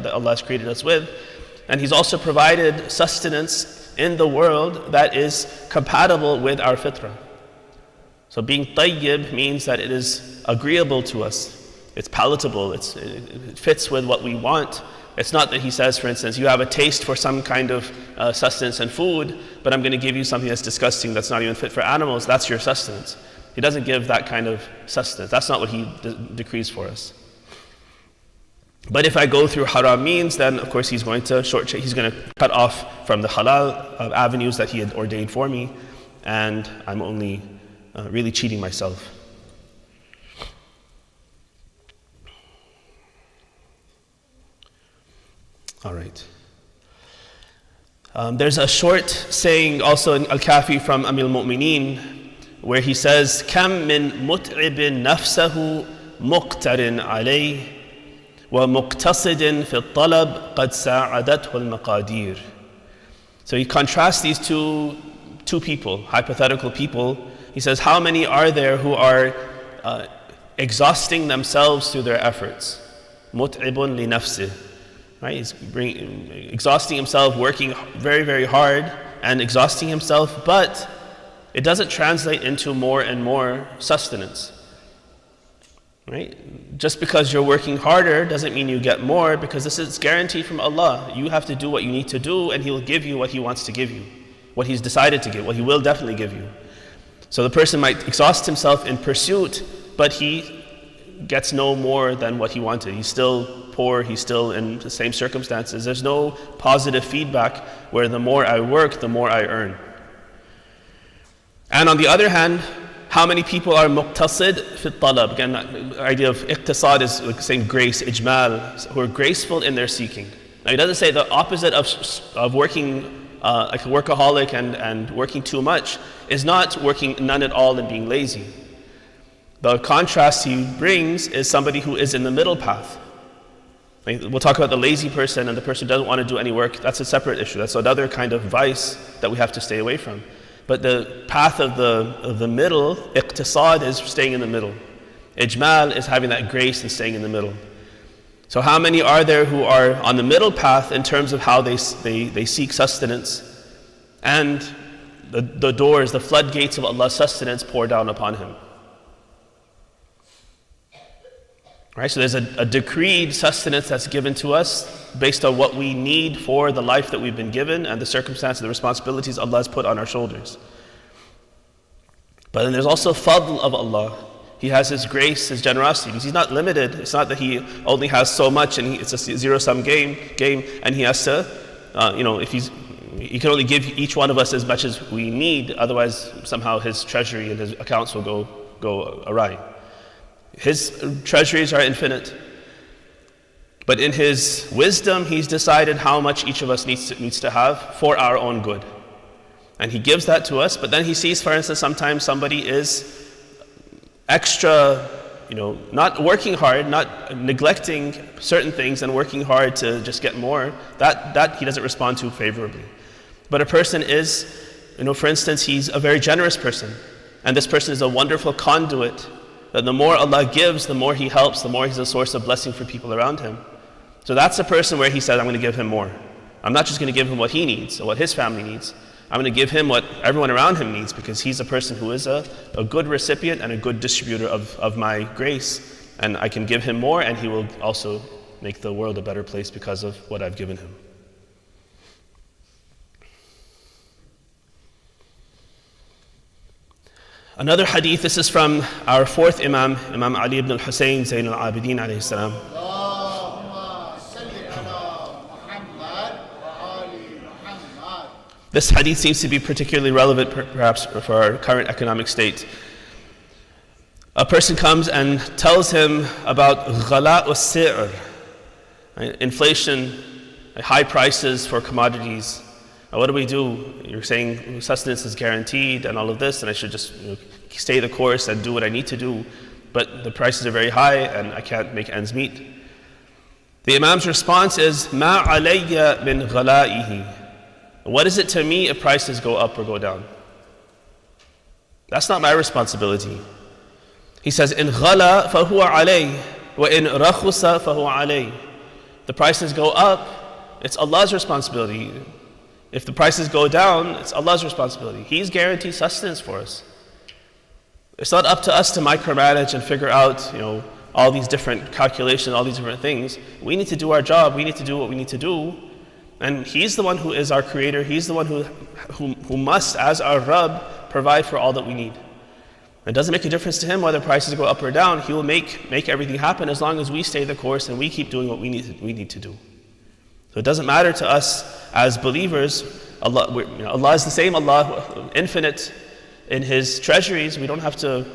that Allah has created us with. And He's also provided sustenance in the world that is compatible with our fitrah. So being tayyib means that it is agreeable to us. It's palatable, it fits with what we want. It's not that He says, for instance, you have a taste for some kind of sustenance and food, but I'm going to give you something that's disgusting, that's not even fit for animals. That's your sustenance. He doesn't give that kind of sustenance. That's not what He decrees for us. But if I go through haram means, then of course He's going to cut off from the halal avenues that He had ordained for me, and I'm only really cheating myself. All right. There's a short saying also in Al-Kafi from Amir al-Mu'mineen where he says, "Kam min mut'ibin nafsahu muqtarin alayh wa muqtasidin fi al-talab qad sa'adathu al-maqadir." So he contrasts these two people, hypothetical people. He says, how many are there who are exhausting themselves through their efforts? Mut'ibun li nafsih. Right? He's exhausting himself, working very, very hard and exhausting himself, but it doesn't translate into more and more sustenance. Right? Just because you're working harder doesn't mean you get more, because this is guaranteed from Allah. You have to do what you need to do, and He will give you what He wants to give you, what He's decided to give, what He will definitely give you. So the person might exhaust himself in pursuit, but he gets no more than what he wanted. He's still poor, he's still in the same circumstances. There's no positive feedback where the more I work, the more I earn. And on the other hand, how many people are muqtasid fi talab? Again, the idea of iqtisad is like saying grace, ijmal, who are graceful in their seeking. Now, he doesn't say the opposite of working like a workaholic and working too much is not working none at all and being lazy. The contrast he brings is somebody who is in the middle path. Like, we'll talk about the lazy person and the person who doesn't want to do any work. That's a separate issue. That's another kind of vice that we have to stay away from. But the path of the middle, iqtisad, is staying in the middle. Ijmal is having that grace and staying in the middle. So how many are there who are on the middle path in terms of how they seek sustenance, and the doors, the floodgates of Allah's sustenance pour down upon him? Right, so there's a decreed sustenance that's given to us based on what we need for the life that we've been given and the circumstances, the responsibilities Allah has put on our shoulders. But then there's also fadl of Allah. He has His grace, His generosity, because He's not limited. It's not that He only has so much and it's a zero-sum game, and He has to, He can only give each one of us as much as we need, otherwise somehow His treasury and His accounts will go awry. His treasuries are infinite. But in His wisdom, He's decided how much each of us needs to have for our own good. And He gives that to us, but then He sees, for instance, sometimes somebody is extra, not working hard, not neglecting certain things and working hard to just get more. That He doesn't respond to favorably. But a person is, for instance, he's a very generous person, and this person is a wonderful conduit. That the more Allah gives, the more He helps, the more He's a source of blessing for people around him. So that's a person where He says, I'm going to give him more. I'm not just going to give him what he needs or what his family needs. I'm going to give him what everyone around him needs, because he's a person who is a good recipient and a good distributor of my grace. And I can give him more, and he will also make the world a better place because of what I've given him. Another hadith, this is from our fourth Imam, Imam Ali ibn al-Husayn, Zayn al-Abidin alayhi salam. This hadith seems to be particularly relevant perhaps for our current economic state. A person comes and tells him about ghala al-si'r, inflation, high prices for commodities. What do we do? You're saying sustenance is guaranteed and all of this, and I should just stay the course and do what I need to do, but the prices are very high and I can't make ends meet. The Imam's response is, Ma alayya min ghalaihi. What is it to me if prices go up or go down? That's not my responsibility. He says, in ghala fahuwa alayh, wa in rakhusa fahuwa alayh. the prices go up, it's Allah's responsibility. If the prices go down, it's Allah's responsibility. He's guaranteed sustenance for us. It's not up to us to micromanage and figure out, all these different calculations, all these different things. We need to do our job. We need to do what we need to do. And He's the one who is our creator. He's the one who must, as our Rabb, provide for all that we need. It doesn't make a difference to Him whether prices go up or down. He will make everything happen as long as we stay the course and we keep doing what we need to do. So it doesn't matter to us as believers. Allah is the same. Allah, infinite in His treasuries. We don't have to,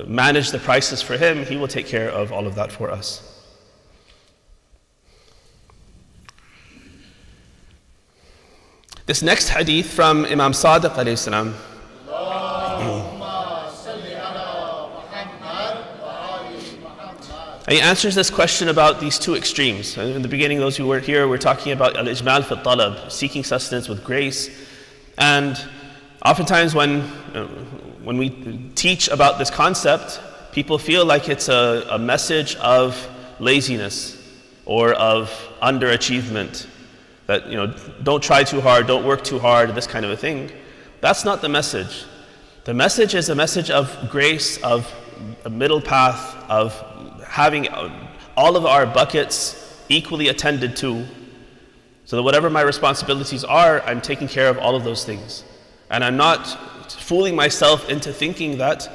manage the prices for Him. He will take care of all of that for us. This next hadith from Imam Sadiq alayhi salam. He answers this question about these two extremes. In the beginning, those who were here, we're talking about al-ijmal fi talab, seeking sustenance with grace. And oftentimes when we teach about this concept, people feel like it's a message of laziness or of underachievement. That, don't try too hard, don't work too hard, this kind of a thing. That's not the message. The message is a message of grace, of a middle path, of having all of our buckets equally attended to, so that whatever my responsibilities are, I'm taking care of all of those things. And I'm not fooling myself into thinking that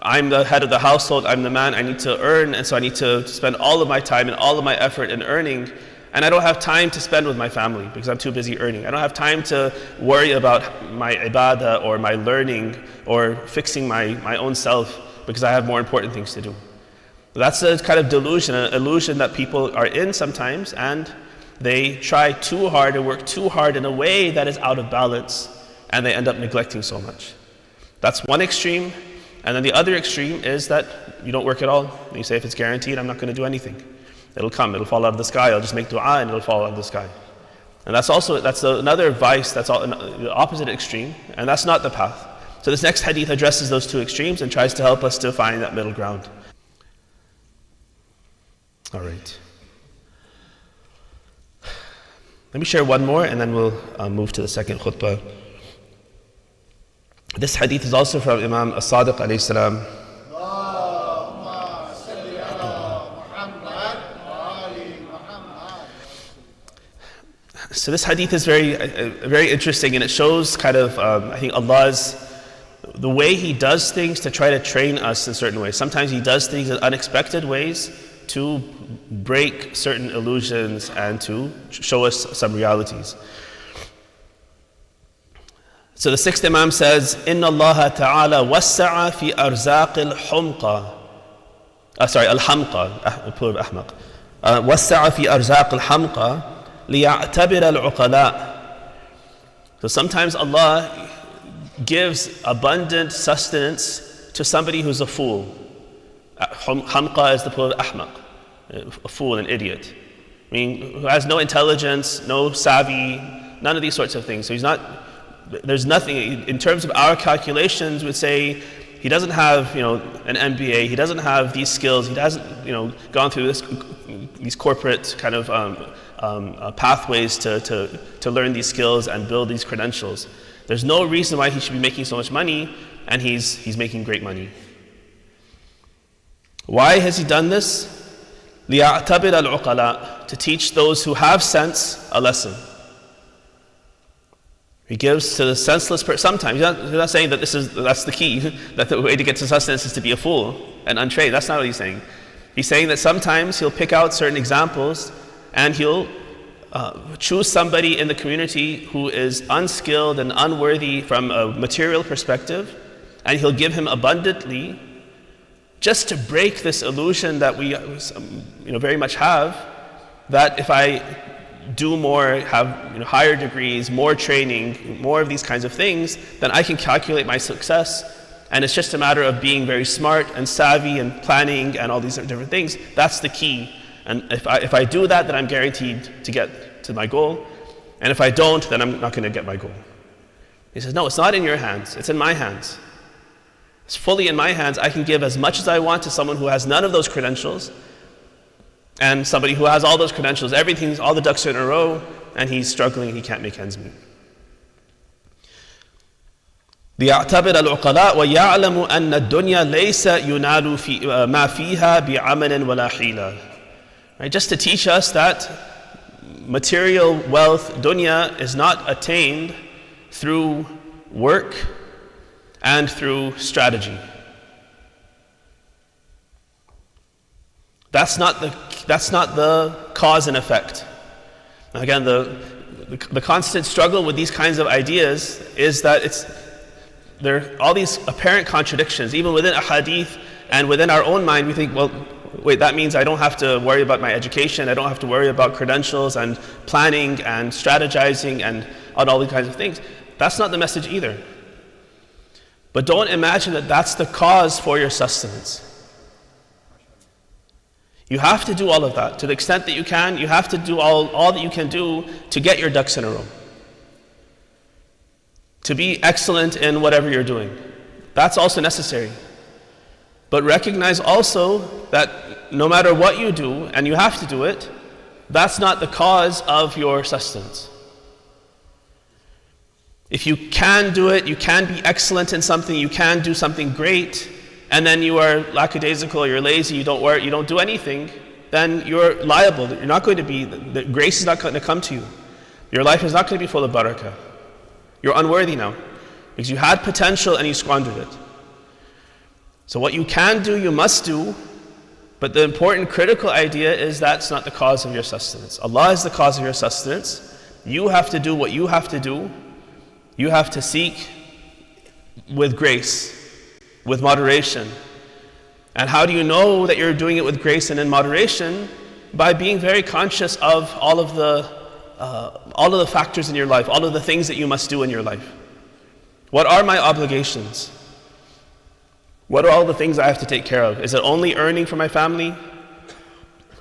I'm the head of the household, I'm the man, I need to earn, and so I need to spend all of my time and all of my effort in earning, and I don't have time to spend with my family because I'm too busy earning. I don't have time to worry about my ibadah or my learning or fixing my own self because I have more important things to do. That's a kind of delusion, an illusion that people are in sometimes, and they try too hard and work too hard in a way that is out of balance, and they end up neglecting so much. That's one extreme, and then the other extreme is that you don't work at all. And you say, if it's guaranteed, I'm not going to do anything. It'll come, it'll fall out of the sky, I'll just make dua and it'll fall out of the sky. And that's another vice, that's the opposite extreme, and that's not the path. So this next hadith addresses those two extremes and tries to help us to find that middle ground. All right. Let me share one more and then we'll move to the second khutbah. This hadith is also from Imam As-Sadiq alayhi salam. So this hadith is very interesting, and it shows kind of, I think, the way He does things to try to train us in certain ways. Sometimes He does things in unexpected ways to break certain illusions and to show us some realities. So the sixth Imam says, إِنَّ اللَّهَ تَعَالَى وَسَّعَ فِي أَرْزَاقِ الْحُمْقَى الْحَمْقَى plural of أحمق وَسَّعَ فِي أَرْزَاقِ الْحَمْقَى لِيَعْتَبِرَ الْعُقَلَاءِ. So sometimes Allah gives abundant sustenance to somebody who's a fool. Hamqa is the plural of ahmaq, a fool, an idiot. I mean, who has no intelligence, no savvy, none of these sorts of things. So there's nothing, in terms of our calculations, would say he doesn't have, an MBA, he doesn't have these skills, he hasn't, gone through these corporate kind of pathways to learn these skills and build these credentials. There's no reason why he should be making so much money, and he's making great money. Why has He done this? لِيَعْتَبِرَ الْعُقَلَاءِ, to teach those who have sense a lesson. He gives to the senseless person. Sometimes, he's not saying that that's the key, that the way to get to sustenance is to be a fool and untrained. That's not what He's saying. He's saying that sometimes He'll pick out certain examples and He'll choose somebody in the community who is unskilled and unworthy from a material perspective, and He'll give him abundantly, just to break this illusion that we very much have, that if I do more, have higher degrees, more training, more of these kinds of things, then I can calculate my success, and it's just a matter of being very smart and savvy and planning and all these different things. That's the key. And if I do that, then I'm guaranteed to get to my goal, and if I don't, then I'm not going to get my goal. He says, no, it's not in your hands, it's in my hands. It's fully in my hands. I can give as much as I want to someone who has none of those credentials, And somebody who has all those credentials, everything, all the ducks are in a row, and he's struggling, he can't make ends meet. ليعتبر العقلاء ويعلم أن الدنيا ليس ينال ما فيها بعمل ولا حيلة. Right? Just to teach us that material wealth, dunya, is not attained through work and through strategy. That's not the cause and effect. Again, the constant struggle with these kinds of ideas is that there are all these apparent contradictions. Even within a hadith and within our own mind, we think, well, wait, that means I don't have to worry about my education, I don't have to worry about credentials and planning and strategizing and all these kinds of things. That's not the message either. But don't imagine that that's the cause for your sustenance. You have to do all of that. To the extent that you can, you have to do all that you can do to get your ducks in a row. To be excellent in whatever you're doing. That's also necessary. But recognize also that no matter what you do, and you have to do it, that's not the cause of your sustenance. If you can do it, you can be excellent in something, you can do something great, and then you are lackadaisical, you're lazy, you don't work, you don't do anything, then you're liable. You're not going to be, the grace is not going to come to you. Your life is not going to be full of barakah. You're unworthy now, because you had potential and you squandered it. So what you can do, you must do, but the important critical idea is that's not the cause of your sustenance. Allah is the cause of your sustenance. You have to do what you have to do. You have to seek with grace, with moderation. And how do you know that you're doing it with grace and in moderation? By being very conscious of all of the factors in your life, all of the things that you must do in your life. What are my obligations? What are all the things I have to take care of? Is it only earning for my family?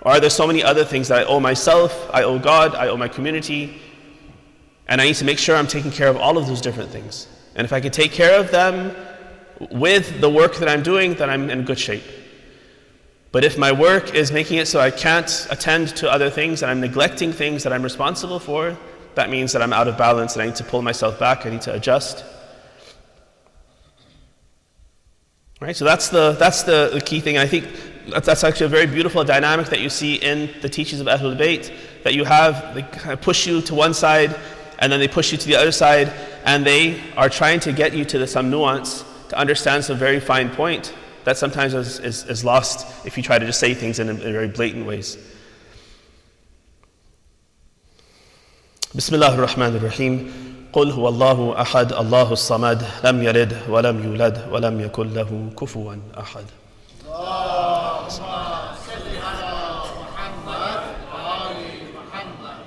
Or are there so many other things that I owe myself, I owe God, I owe my community? And I need to make sure I'm taking care of all of those different things. And if I can take care of them with the work that I'm doing, then I'm in good shape. But if my work is making it so I can't attend to other things and I'm neglecting things that I'm responsible for, that means that I'm out of balance and I need to pull myself back, I need to adjust. Right? So that's the key thing. I think that's actually a very beautiful dynamic that you see in the teachings of Ahlul Bayt, that you have, they kind of push you to one side and then they push you to the other side, and they are trying to get you to some nuance to understand some very fine point that sometimes is lost if you try to just say things in very blatant ways. Bismillah ar-Rahman ar-Rahim. قل هو الله أحد الله الصمد لم يلد ولم يولد ولم يكن له كفوا أحد. اللهم صل على محمد وآل محمد.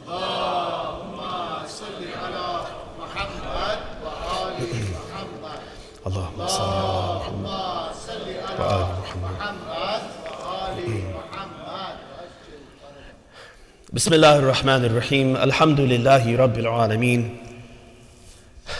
اللهم صل على محمد وآل محمد. اللهم صل على محمد وآل محمد. بسم الله الرحمن الرحيم. الحمد لله رب العالمين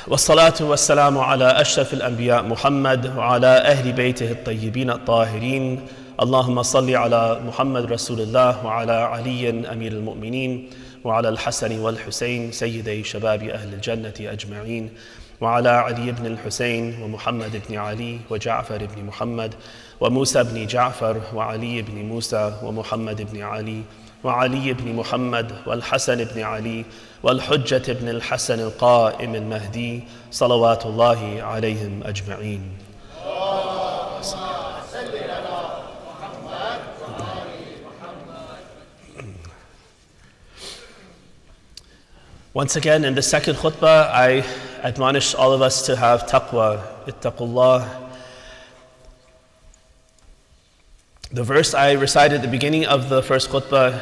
والصلاة والسلام على أشرف الأنبياء محمد وعلى أهل بيته الطيبين الطاهرين. اللهم صل على محمد رسول الله وعلى علي أمير المؤمنين وعلى الحسن والحسين سيدي شباب أهل الجنة أجمعين وعلى علي بن الحسين ومحمد بن علي وجعفر بن محمد وموسى بن جعفر وعلي بن موسى ومحمد بن علي وعلي بن محمد والحسن بن علي والحجة بن الحسن القائم المهدي صلوات الله عليهم أجمعين. Once again, in the second khutbah, I admonish all of us to have taqwa, ittaqullah. The verse I recited at the beginning of the first khutbah,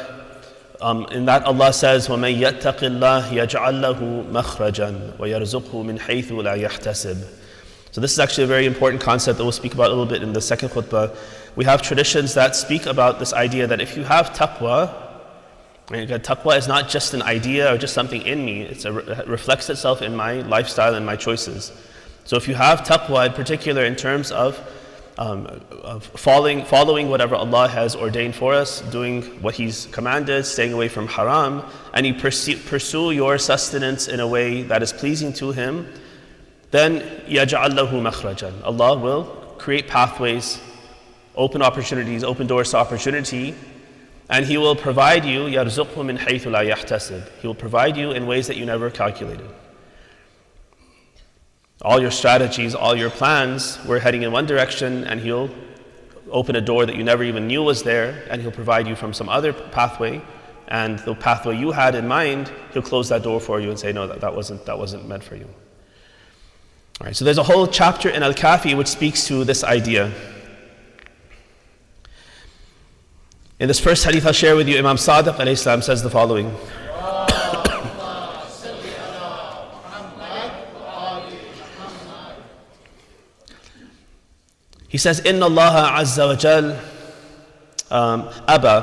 in that Allah says, وَمَن يَتَّقِ اللَّهِ يَجْعَلْ لَهُ مَخْرَجًا وَيَرْزُقْهُ مِنْ حَيْثُ لَا يَحْتَسِبُ. So this is actually a very important concept that we'll speak about a little bit in the second khutbah. We have traditions that speak about this idea that if you have taqwa, and taqwa is not just an idea or just something in me, it reflects itself in my lifestyle and my choices. So if you have taqwa, in particular in terms of following whatever Allah has ordained for us, doing what He's commanded, staying away from haram, and you pursue your sustenance in a way that is pleasing to Him, then يَجْعَلْ لَهُ مَخْرَجًا. Allah will create pathways, open opportunities, open doors to opportunity, and He will provide you, يَرْزُقْهُ مِنْ حَيْثُ لَا يَحْتَسِبْ. He will provide you in ways that you never calculated. All your strategies, all your plans were heading in one direction, and He'll open a door that you never even knew was there, and He'll provide you from some other pathway, and the pathway you had in mind, He'll close that door for you and say, no, that wasn't meant for you. All right, so there's a whole chapter in Al-Kafi which speaks to this idea. In this first hadith I'll share with you, Imam Sadiq alayhi salam says the following. He says, إِنَّ اللَّهَ عَزَّ وَجَلَّ أَبَى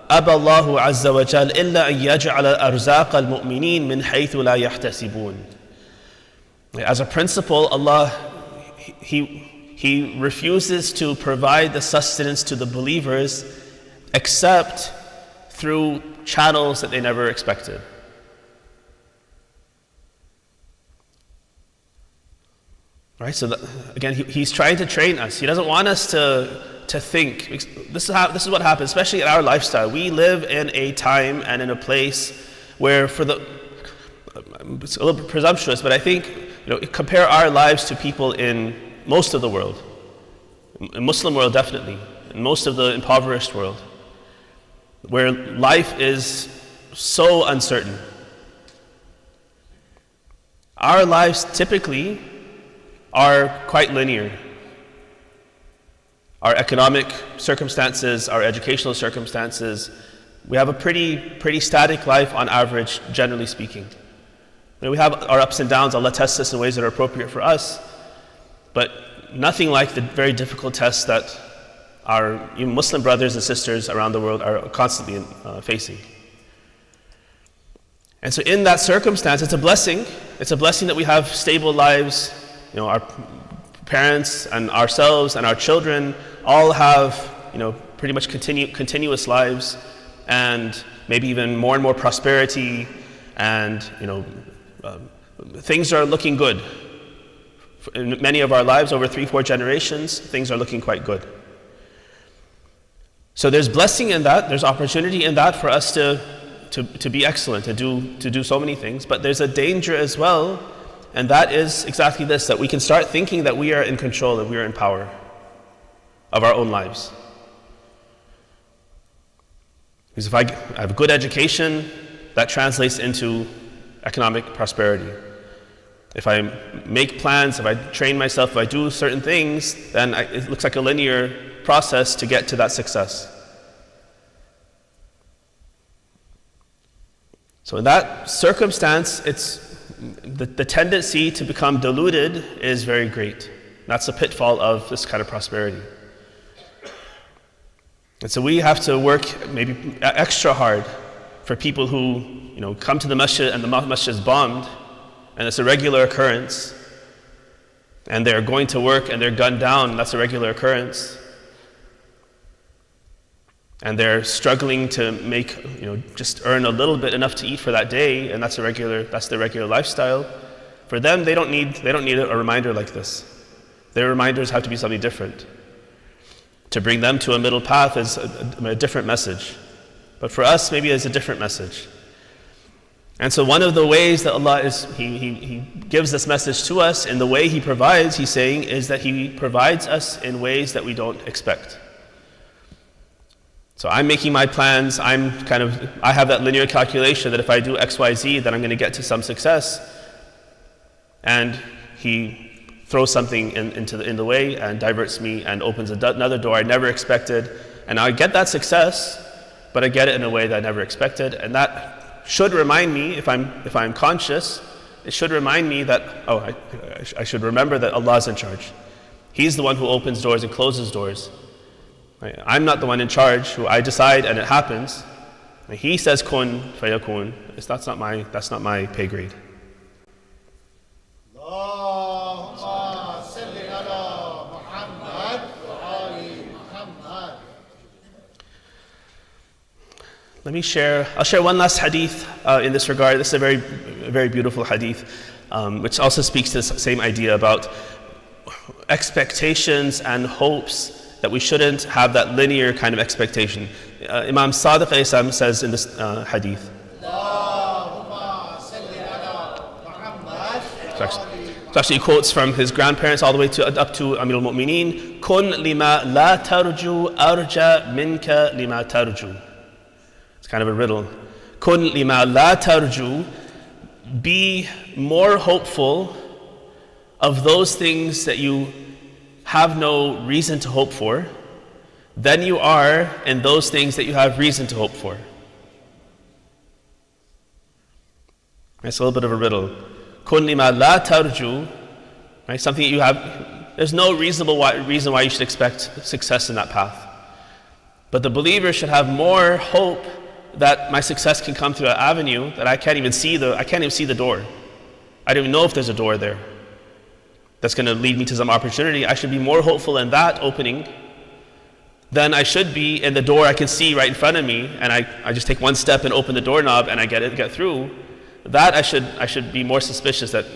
اللَّهُ عَزَّ وَجَلَّ إِلَّا أَن يَجْعَلَ أَرْزَاقَ الْمُؤْمِنِينَ مِنْ حَيْثُ لَا يَحْتَسِبُونَ. As a principle, Allah, He refuses to provide the sustenance to the believers except through channels that they never expected. Right? So again, He's trying to train us. He doesn't want us to think. This is what happens, especially in our lifestyle. We live in a time and in a place where it's a little bit presumptuous, but I think, compare our lives to people in most of the world, in Muslim world definitely, in most of the impoverished world, where life is so uncertain. Our lives typically are quite linear. Our economic circumstances, our educational circumstances, we have a pretty static life on average, generally speaking. We have our ups and downs. Allah tests us in ways that are appropriate for us, but nothing like the very difficult tests that our even Muslim brothers and sisters around the world are constantly facing. And so in that circumstance, it's a blessing. It's a blessing that we have stable lives. Our parents and ourselves and our children all have, pretty much continuous lives, and maybe even more and more prosperity, and things are looking good. In many of our lives, over 3-4 generations, things are looking quite good. So there's blessing in that, there's opportunity in that for us to be excellent, to do so many things, but there's a danger as well, and that is exactly this, that we can start thinking that we are in control, that we are in power of our own lives. Because if I have a good education, that translates into economic prosperity. If I make plans, if I train myself, if I do certain things, then it looks like a linear process to get to that success. So in that circumstance, it's the tendency to become deluded is very great. That's a pitfall of this kind of prosperity. And so we have to work maybe extra hard for people who come to the masjid and the masjid is bombed, and it's a regular occurrence, and they're going to work and they're gunned down, that's a regular occurrence, and they're struggling to make, just earn a little bit enough to eat for that day, and that's the regular lifestyle. For them, they don't need a reminder like this. Their reminders have to be something different. To bring them to a middle path is a different message. But for us, maybe it's a different message. And so one of the ways that Allah He gives this message to us in the way He provides, He's saying, is that He provides us in ways that we don't expect. So I'm making my plans, I have that linear calculation that if I do X, Y, Z, then I'm going to get to some success. And He throws something in the way and diverts me and opens another door I never expected. And I get that success, but I get it in a way that I never expected. And that should remind me, if I'm conscious, it should remind me that, I should remember that Allah is in charge. He's the one who opens doors and closes doors. I'm not the one in charge, who I decide and it happens. He says kun fayakun. That's not my pay grade. I'll share one last hadith in this regard. This is a very beautiful hadith, which also speaks to this same idea about expectations and hopes, that we shouldn't have that linear kind of expectation. Imam Sadiq ﷺ says in this hadith, actually quotes from his grandparents all the way up to Amir al-Mu'mineen, Kun lima la tarju arja minka lima tarju. It's kind of a riddle. Kun lima la tarju, be more hopeful of those things that you have no reason to hope for than you are in those things that you have reason to hope for. It's a little bit of a riddle. Kun lima la tarju, right? Something that you have, there's no reason why you should expect success in that path. But the believer should have more hope that my success can come through an avenue that I can't even see the door. I don't even know if there's a door there that's going to lead me to some opportunity. I should be more hopeful in that opening than I should be in the door I can see right in front of me, and I just take one step and open the doorknob and I get through. That I should be more suspicious that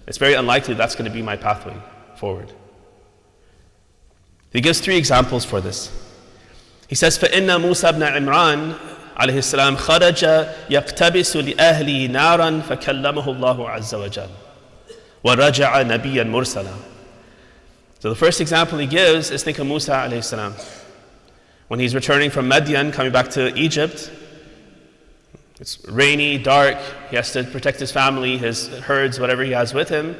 it's very unlikely that's going to be my pathway forward. He gives 3 examples for this. He says, فَإِنَّ مُوسَى بْنَ عِمْرَانَ عليه السلام خرج يقتبس لأهله نارا فكلمه الله عز وجل ورجع نبيا مرسلا. So the first example he gives is, think of Musa alayhi salam. When he's returning from Madian, coming back to Egypt, it's rainy, dark, he has to protect his family, his herds, whatever he has with him,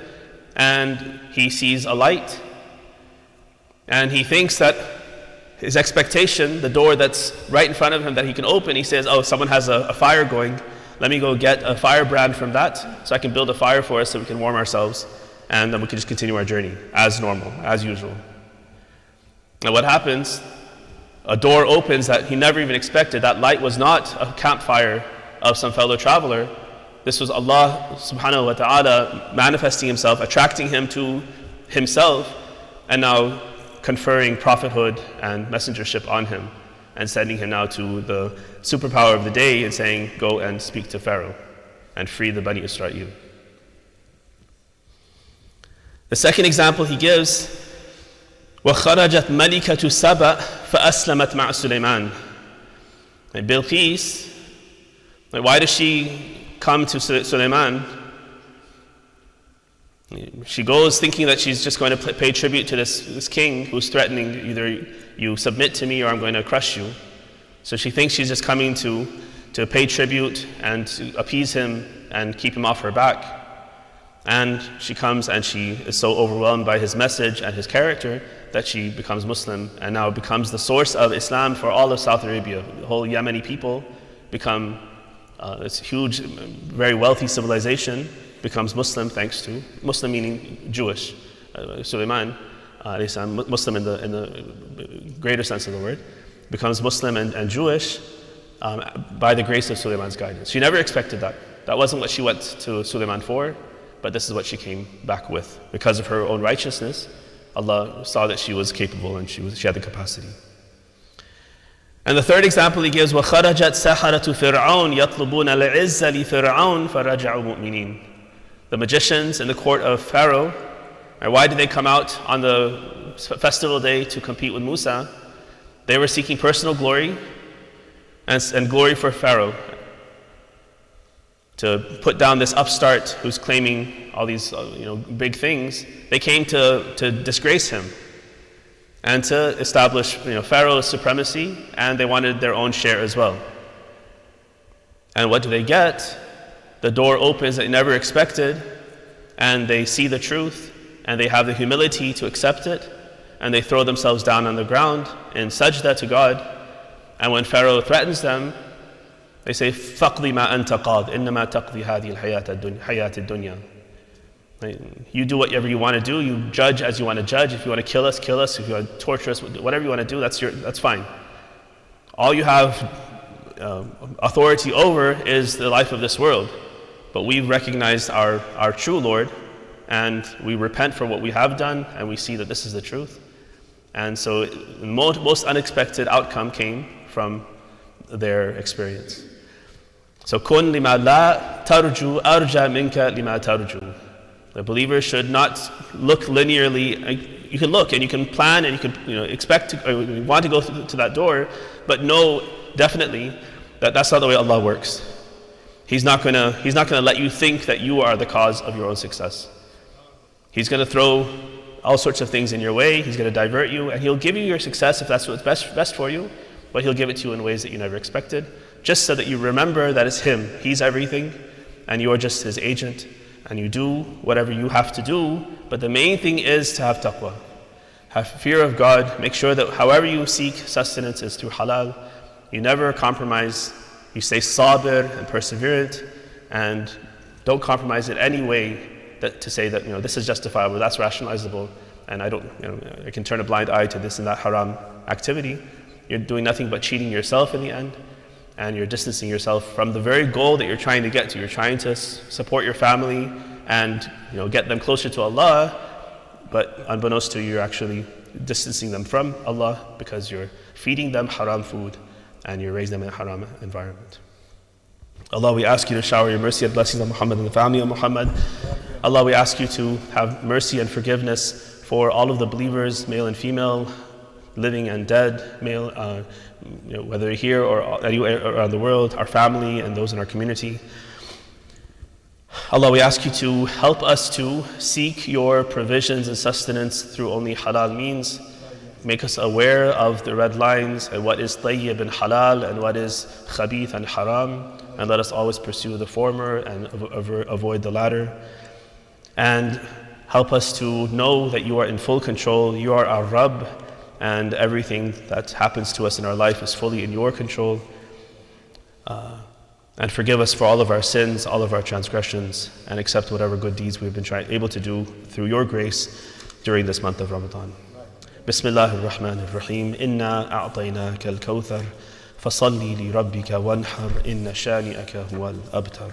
and he sees a light. And he thinks that his expectation, the door that's right in front of him that he can open, he says, oh, someone has a fire going, let me go get a firebrand from that so I can build a fire for us so we can warm ourselves, and then we can just continue our journey as normal, as usual. And what happens? A door opens that he never even expected. That light was not a campfire of some fellow traveler. This was Allah subhanahu wa ta'ala manifesting himself, attracting him to himself, and now conferring prophethood and messengership on him, and sending him now to the superpower of the day and saying, go and speak to Pharaoh and free the Bani Israel. The second example he gives, وَخَرَجَتْ مَلِكَةُ سَبَأْ فَأَسْلَمَتْ مَعَ سُلَيْمَانَ. Bilqis, why does she come to Sulaiman? She goes thinking that she's just going to pay tribute to this king who's threatening, either you submit to me or I'm going to crush you. So she thinks she's just coming to pay tribute and to appease him and keep him off her back. And she comes and she is so overwhelmed by his message and his character that she becomes Muslim and now becomes the source of Islam for all of South Arabia. The whole Yemeni people become this huge, very wealthy civilization becomes Muslim thanks to, Muslim meaning Jewish, Sulaiman, Muslim in the greater sense of the word, becomes Muslim and Jewish by the grace of Sulaiman's guidance. She never expected that. That wasn't what she went to Sulaiman for, but this is what she came back with. Because of her own righteousness, Allah saw that she was capable and she had the capacity. And the third example he gives, وَخَرَجَتْ سَحَرَةُ فِرْعَوْنَ يَطْلُبُونَ الْعِزَّ لِفِرْعَوْنَ فَرَجَعُوا مُؤْمِنِينَ. The magicians in the court of Pharaoh, why did they come out on the festival day to compete with Musa? They were seeking personal glory and glory for Pharaoh, to put down this upstart who's claiming all these big things. They came to disgrace him and to establish Pharaoh's supremacy, and they wanted their own share as well. And what do they get? The door opens that they never expected, and they see the truth, and they have the humility to accept it, and they throw themselves down on the ground in sajda to God. And when Pharaoh threatens them, they say, فَقْضِ مَا أَنْتَ قَاضٍ إِنَّمَا تَقْضِي هَذِهِ الْحَيَاةِ الدُّنْيَا. You do whatever you want to do. You judge as you want to judge. If you want to kill us, kill us. If you want to torture us, whatever you want to do, that's fine. All you have authority over is the life of this world. But we've recognized our true Lord, and we repent for what we have done, and we see that this is the truth. And so the most unexpected outcome came from their experience. So kun lima la tarju arja minka lima tarju. The believer should not look linearly. You can look and you can plan and you can expect to want to go to that door, but know definitely that that's not the way Allah works. He's not gonna let you think that you are the cause of your own success. He's gonna throw all sorts of things in your way. He's gonna divert you, and He'll give you your success if that's what's best for you, but He'll give it to you in ways that you never expected, just so that you remember that it's Him. He's everything, and you're just His agent, and you do whatever you have to do, but the main thing is to have taqwa. Have fear of God. Make sure that however you seek sustenance is through halal. You never compromise. You stay sabir and perseverant, and don't compromise in any way to say that this is justifiable, that's rationalizable, and I can turn a blind eye to this and that haram activity. You're doing nothing but cheating yourself in the end, and you're distancing yourself from the very goal that you're trying to get to. You're trying to support your family and get them closer to Allah, but unbeknownst to you, you're actually distancing them from Allah because you're feeding them haram food and you raise them in a haram environment. Allah, we ask you to shower your mercy and blessings on Muhammad and the family of Muhammad. Allah, we ask you to have mercy and forgiveness for all of the believers, male and female, living and dead, male, whether here or anywhere around the world, our family and those in our community. Allah, we ask you to help us to seek your provisions and sustenance through only halal means. Make us aware of the red lines and what is tayyib and halal and what is khabith and haram, and let us always pursue the former and avoid the latter. And help us to know that you are in full control. You are our Rabb, and everything that happens to us in our life is fully in your control. And forgive us for all of our sins, all of our transgressions, and accept whatever good deeds we've been able to do through your grace during this month of Ramadan. Bismillah ar-Rahman ar-Rahim. Inna a'tainaka al-kawthar. Fasalli li rabbika wanhar. Inna shani'aka huwa al-abtar.